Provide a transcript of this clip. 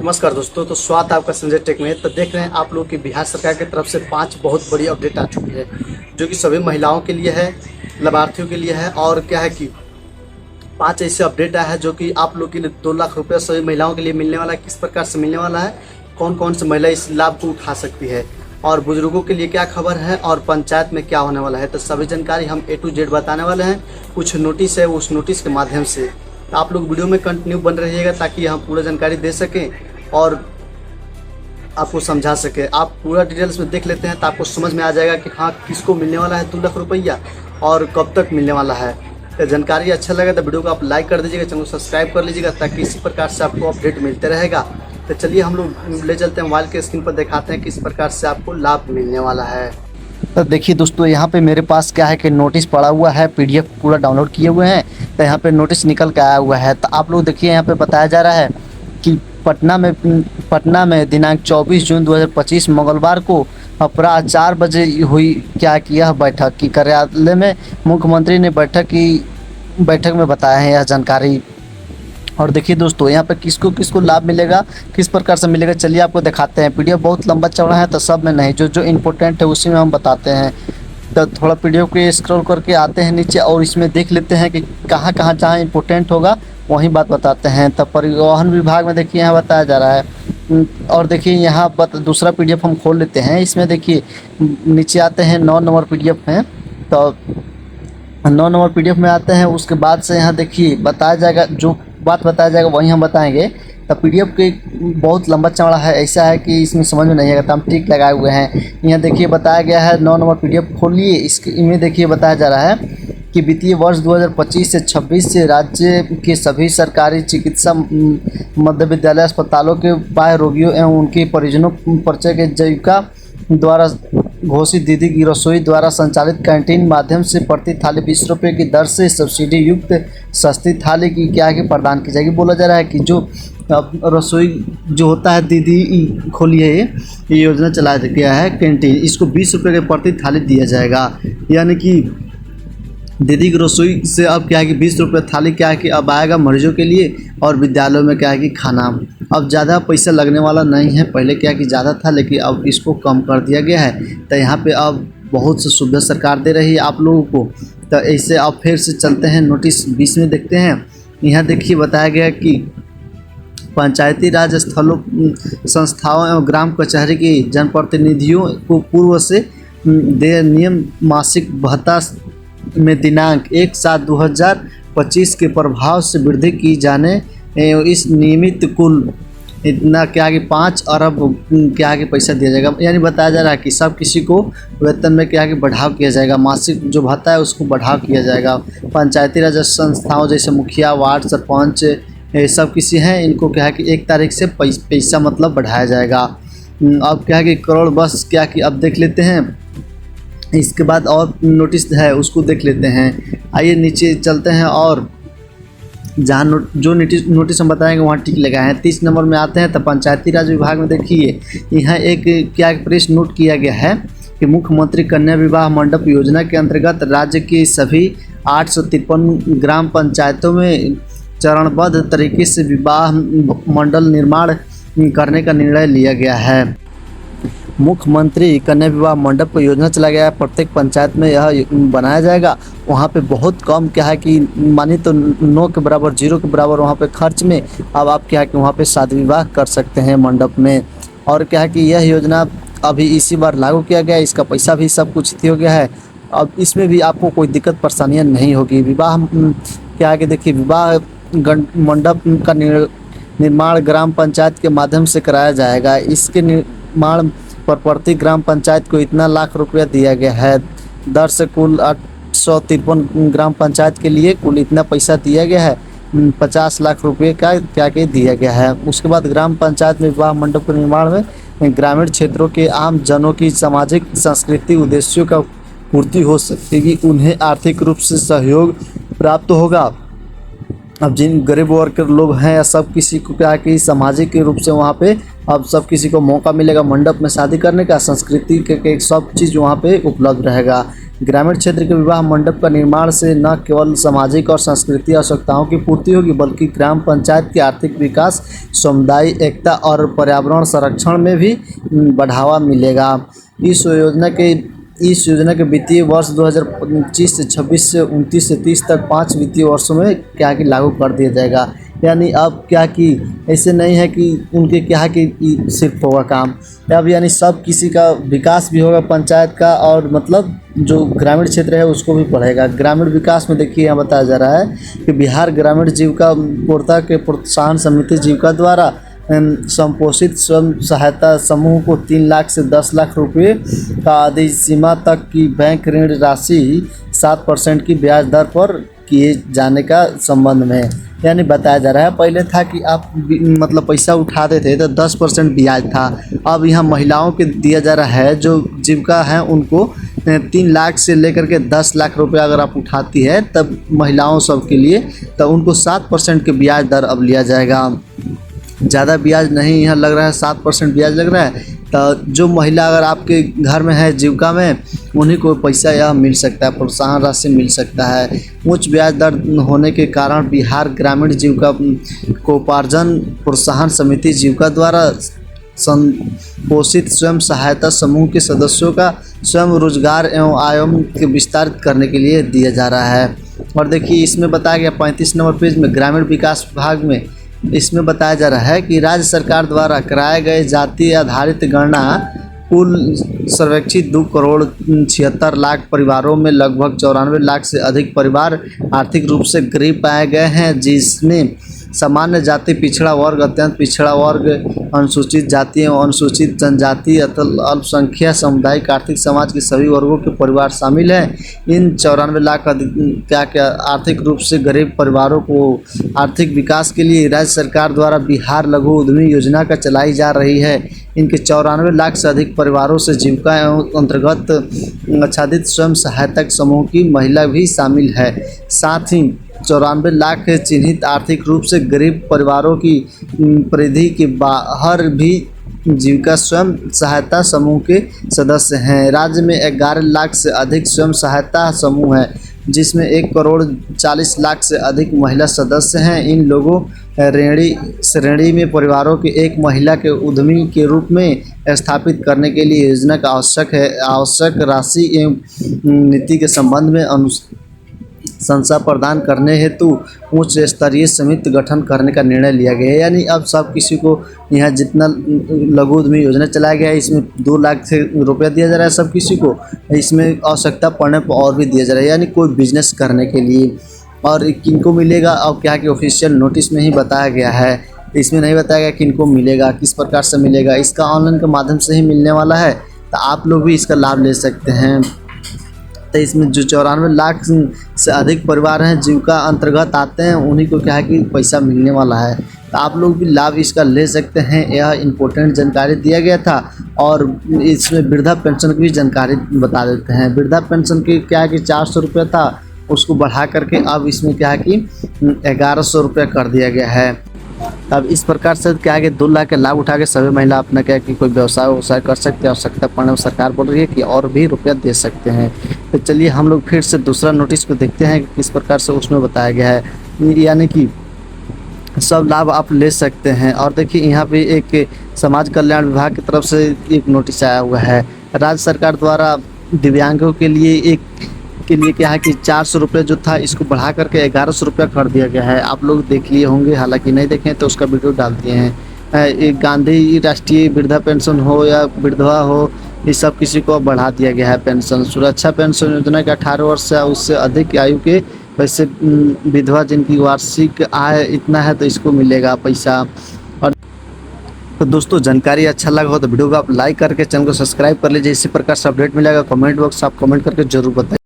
नमस्कार दोस्तों, तो स्वागत है आपका संजय टेक में। तो देख रहे हैं आप लोग कि बिहार सरकार की तरफ से 5 बहुत बड़ी अपडेट आ चुकी है, जो कि सभी महिलाओं के लिए है, लाभार्थियों के लिए है। और क्या है कि 5 ऐसे अपडेट आया है जो कि आप लोग के लिए 2 लाख रुपये सभी महिलाओं के लिए मिलने वाला है। किस प्रकार से मिलने वाला है, कौन कौन से महिला इस लाभ को उठा सकती है, और बुजुर्गों के लिए क्या खबर है, और पंचायत में क्या होने वाला है, तो सभी जानकारी हम A to Z बताने वाले हैं। कुछ नोटिस है, उस नोटिस के माध्यम से आप लोग वीडियो में कंटिन्यू बन रहिएगा ताकि हम पूरा जानकारी दे सकें और आपको समझा सके। आप पूरा डिटेल्स में देख लेते हैं तो आपको समझ में आ जाएगा कि हाँ किसको मिलने वाला है 2 लाख रुपया और कब तक मिलने वाला है। तो जानकारी अच्छा लगे तो वीडियो को आप लाइक कर दीजिएगा, चैनल को सब्सक्राइब कर लीजिएगा ताकि इसी प्रकार से आपको अपडेट मिलते रहेगा। तो चलिए हम लोग ले चलते हैं, मोबाइल के स्क्रीन पर दिखाते हैं किस प्रकार से आपको लाभ मिलने वाला है। तो देखिए दोस्तों, यहाँ पे मेरे पास क्या है कि नोटिस पड़ा हुआ है, PDF पूरा डाउनलोड किए हुए हैं। तो यहाँ पे नोटिस निकल के आया हुआ है। तो आप लोग देखिए, यहाँ पे बताया जा रहा है कि पटना में दिनांक 24 जून 2025 मंगलवार को अपराह 4 बजे हुई क्या कि यह बैठक की कार्यालय में मुख्यमंत्री ने बैठक में बताया है यह जानकारी। और देखिए दोस्तों, यहाँ पे किसको किसको लाभ मिलेगा, किस प्रकार से मिलेगा, चलिए आपको दिखाते हैं। PDF बहुत लंबा चौड़ा है तो सब में नहीं, जो इम्पोर्टेंट है उसी में हम बताते हैं। तो थोड़ा PDF को स्क्रॉल करके आते हैं नीचे और इसमें देख लेते हैं कि कहाँ कहाँ जहाँ इम्पोर्टेंट होगा वहीं बात बताते हैं। तब परिवहन विभाग में देखिए यहाँ बताया जा रहा है। और देखिए यहाँ दूसरा PDF हम खोल लेते हैं। इसमें देखिए नीचे आते हैं 9 नंबर PDF हैं, तो 9 नंबर PDF में आते हैं। उसके बाद से यहाँ देखिए बताया जाएगा, जो बात बताया जाएगा वहीं हम बताएंगे। तो PDF के बहुत लंबा चौड़ा है, ऐसा है कि इसमें समझ में नहीं आएगा तो हम टिक लगाए हुए हैं। यहाँ देखिए बताया गया है 9 नंबर PDF खोलिए, इसमें देखिए बताया जा रहा है कि वित्तीय वर्ष 2025 से 26 से राज्य के सभी सरकारी चिकित्सा मध्य विद्यालय अस्पतालों के बाह्य रोगियों एवं उनके परिजनों परिचय के जीविका द्वारा घोषित दीदी की रसोई द्वारा संचालित कैंटीन माध्यम से प्रति थाली 20 रुपये की दर से सब्सिडी युक्त सस्ती थाली की क्या कि प्रदान की जाएगी। बोला जा रहा है कि जो रसोई जो होता है, दीदी खोलिए ये योजना चलाया गया है कैंटीन, इसको 20 रुपये के प्रति थाली दिया जाएगा। यानी कि दीदी की रसोई से अब क्या है कि 20 रुपये थाली क्या है कि अब आएगा मरीजों के लिए, और विद्यालयों में क्या है कि खाना अब ज़्यादा पैसा लगने वाला नहीं है। पहले क्या कि ज़्यादा था, लेकिन अब इसको कम कर दिया गया है। तो यहाँ पे अब बहुत सी सुविधा सरकार दे रही है आप लोगों को। तो ऐसे अब फिर से चलते हैं नोटिस 20 में देखते हैं। यहाँ देखिए बताया गया कि पंचायती राज स्थलों संस्थाओं एवं ग्राम कचहरी की जनप्रतिनिधियों को पूर्व से देय नियम मासिक भत्ता में दिनांक 1/7/2025 के प्रभाव से वृद्धि की जाने एवं इस नियमित कुल इतना क्या कि 5 अरब क्या कि पैसा दिया जाएगा। यानी बताया जा रहा है कि सब किसी को वेतन में क्या कि बढ़ाव किया जाएगा, मासिक जो भत्ता है उसको बढ़ाव किया जाएगा। पंचायती राज संस्थाओं जैसे मुखिया, वार्ड सरपंच सब किसी हैं, इनको क्या है कि 1 तारीख से पैसा मतलब बढ़ाया जाएगा। अब क्या है कि करोड़ बस क्या कि अब देख लेते हैं। इसके बाद और नोटिस है उसको देख लेते हैं। आइए नीचे चलते हैं और जहाँ जो नोटिस हम बताएंगे वहाँ टिक लगाए हैं। 30 नंबर में आते हैं तो पंचायती राज विभाग में देखिए यहाँ एक क्या प्रेस नोट किया गया है कि मुख्यमंत्री कन्या विवाह मंडप योजना के अंतर्गत राज्य की सभी 853 ग्राम पंचायतों में चरणबद्ध तरीके से विवाह मंडल निर्माण करने का निर्णय लिया गया है। मुख्यमंत्री कन्या विवाह मंडप को योजना चला गया है, प्रत्येक पंचायत में यह बनाया जाएगा। वहाँ पे बहुत कम क्या है कि मानी तो 9 के बराबर 0 के बराबर वहाँ पे खर्च में अब आप क्या है कि वहाँ पे शादी विवाह कर सकते हैं मंडप में। और क्या है कि यह योजना अभी इसी बार लागू किया गया है, इसका पैसा भी सब कुछ हो गया है। अब इसमें भी आपको कोई दिक्कत परेशानियाँ नहीं होगी। विवाह क्या है कि देखिए विवाह मंडप का निर्माण ग्राम पंचायत के माध्यम से कराया जाएगा। इसके निर्माण पर प्रति ग्राम पंचायत को इतना लाख रुपया दिया गया है। दर से कुल 853 ग्राम पंचायत के लिए कुल इतना पैसा दिया गया है। 50 लाख रुपये का क्या क्या दिया गया है। उसके बाद ग्राम पंचायत में विवाह मंडप के निर्माण में ग्रामीण क्षेत्रों के आम जनों की सामाजिक सांस्कृतिक उद्देश्यों का पूर्ति हो सकेगी, उन्हें आर्थिक रूप से सहयोग प्राप्त होगा। अब जिन गरीब वर्ग के लोग हैं या सब किसी को क्या कि सामाजिक रूप से वहाँ पे अब सब किसी को मौका मिलेगा मंडप में शादी करने का, संस्कृति के सब चीज़ वहाँ पे उपलब्ध रहेगा। ग्रामीण क्षेत्र के विवाह मंडप का निर्माण से न केवल सामाजिक और सांस्कृतिक आवश्यकताओं की पूर्ति होगी, बल्कि ग्राम पंचायत के आर्थिक विकास, समुदाय एकता और पर्यावरण संरक्षण में भी बढ़ावा मिलेगा। इस योजना के वित्तीय वर्ष 2025 से 26 से 29 से 30 तक 5 वित्तीय वर्षों में क्या कि लागू कर दिया जाएगा। यानी अब क्या कि ऐसे नहीं है कि उनके क्या कि सिर्फ होगा काम, अब यानी सब किसी का विकास भी होगा पंचायत का, और मतलब जो ग्रामीण क्षेत्र है उसको भी बढ़ेगा। ग्रामीण विकास में देखिए यहाँ बताया जा रहा है कि बिहार ग्रामीण जीविका पूर्णता के प्रोत्साहन समिति जीविका द्वारा संपोषित स्वयं सहायता समूह को 3 लाख से 10 लाख रुपए का अधिसीमा तक की बैंक ऋण राशि 7% की ब्याज दर पर किए जाने का संबंध में यानी बताया जा रहा है। पहले था कि आप मतलब पैसा उठाते थे तो 10% ब्याज था, अब यहाँ महिलाओं के दिया जा रहा है जो जीविका है उनको 3 लाख से लेकर के 10 लाख रुपए अगर आप उठाती है तब महिलाओं सब के लिए तो उनको 7% के ब्याज दर अब लिया जाएगा। ज़्यादा ब्याज नहीं यहाँ लग रहा है, 7% ब्याज लग रहा है। तो जो महिला अगर आपके घर में है जीविका में उन्हीं को पैसा यह मिल सकता है, प्रोत्साहन राशि मिल सकता है। उच्च ब्याज दर होने के कारण बिहार ग्रामीण जीविका कोपार्जन प्रोत्साहन समिति जीविका द्वारा संपोषित स्वयं सहायता समूह के सदस्यों का स्वयं रोजगार एवं आय के विस्तारित करने के लिए दिया जा रहा है। और देखिए इसमें बताया गया 35 नंबर पेज में ग्रामीण विकास विभाग में इसमें बताया जा रहा है कि राज्य सरकार द्वारा कराए गए जाति आधारित गणना कुल सर्वेक्षित 2 करोड़ 76 लाख परिवारों में लगभग 94 लाख से अधिक परिवार आर्थिक रूप से गरीब पाए गए हैं, जिसमें सामान्य जाति, पिछड़ा वर्ग, अत्यंत पिछड़ा वर्ग, अनुसूचित जाति एवं अनुसूचित जनजाति, अल्पसंख्यक सामुदायिक आर्थिक समाज के सभी वर्गों के परिवार शामिल हैं। इन 94 लाख क्या आर्थिक रूप से गरीब परिवारों को आर्थिक विकास के लिए राज्य सरकार द्वारा बिहार लघु उद्यमी योजना का चलाई जा रही है। इनके 94 लाख से अधिक परिवारों से जीविका एवं अंतर्गत आच्छादित स्वयं सहायता समूह की महिला भी शामिल है। साथ ही 94 लाख चिन्हित आर्थिक रूप से गरीब परिवारों की परिधि के बाहर भी जीविका स्वयं सहायता समूह के सदस्य हैं। राज्य में 11 लाख से अधिक स्वयं सहायता समूह हैं, जिसमें 1 करोड़ 40 लाख से अधिक महिला सदस्य हैं। इन लोगों श्रेणी में परिवारों के एक महिला के उद्यमी के रूप में स्थापित करने के लिए योजना का आवश्यक राशि एवं नीति के संबंध में संसा प्रदान करने हेतु उच्च स्तरीय समिति गठन करने का निर्णय लिया गया है। यानी अब सब किसी को यहाँ जितना लघु उद्यमी योजना चलाया गया है इसमें 2 लाख से रुपया दिया जा रहा है सब किसी को, इसमें आवश्यकता पड़ने पर और भी दिया जा रहा है यानी कोई बिजनेस करने के लिए। और किनको मिलेगा अब क्या कि ऑफिशियल नोटिस में ही बताया गया है, इसमें नहीं बताया गया किनको मिलेगा, किस प्रकार से मिलेगा। इसका ऑनलाइन के माध्यम से ही मिलने वाला है, तो आप लोग भी इसका लाभ ले सकते हैं। तो इसमें जो 94 लाख से अधिक परिवार हैं जीविका अंतर्गत आते हैं उन्हीं को क्या है कि पैसा मिलने वाला है, तो आप लोग भी लाभ इसका ले सकते हैं। यह इम्पोर्टेंट जानकारी दिया गया था। और इसमें वृद्धा पेंशन की भी जानकारी बता देते हैं। वृद्धा पेंशन की क्या है कि 400 रुपये था, उसको बढ़ा करके अब इसमें क्या है कि 1100 रुपये कर दिया गया है। अब इस प्रकार से क्या है कि 2 लाख के लाभ उठा के सभी महिला अपना क्या है कि कोई व्यवसाय कर सकते हैं। आवश्यकता पड़ने में सरकार बोल रही है कि और भी रुपया दे सकते हैं। तो चलिए हम लोग फिर से दूसरा नोटिस को देखते हैं कि किस प्रकार से उसमें बताया गया है, यानी कि सब लाभ आप ले सकते हैं। और देखिए यहाँ पे एक समाज कल्याण विभाग की तरफ से एक नोटिस आया हुआ है। राज्य सरकार द्वारा दिव्यांगों के लिए क्या है कि 400 रुपये जो था इसको बढ़ा करके 1100 रुपया कर दिया गया है। आप लोग देख लिए होंगे, हालांकि नहीं देखें तो उसका वीडियो डाल दिए हैं। एक गांधी राष्ट्रीय वृद्धा पेंशन हो या विधवा हो, ये सब किसी को बढ़ा दिया गया है पेंशन। सुरक्षा पेंशन योजना के 18 वर्ष से उससे अधिक आयु के वैसे विधवा जिनकी वार्षिक आय इतना है तो इसको मिलेगा पैसा। और तो दोस्तों जानकारी अच्छा लगा हो तो वीडियो को आप लाइक करके चैनल को सब्सक्राइब कर लीजिए। इसी प्रकार से अपडेट मिलेगा। कमेंट बॉक्स आप कमेंट करके जरूर बताइए।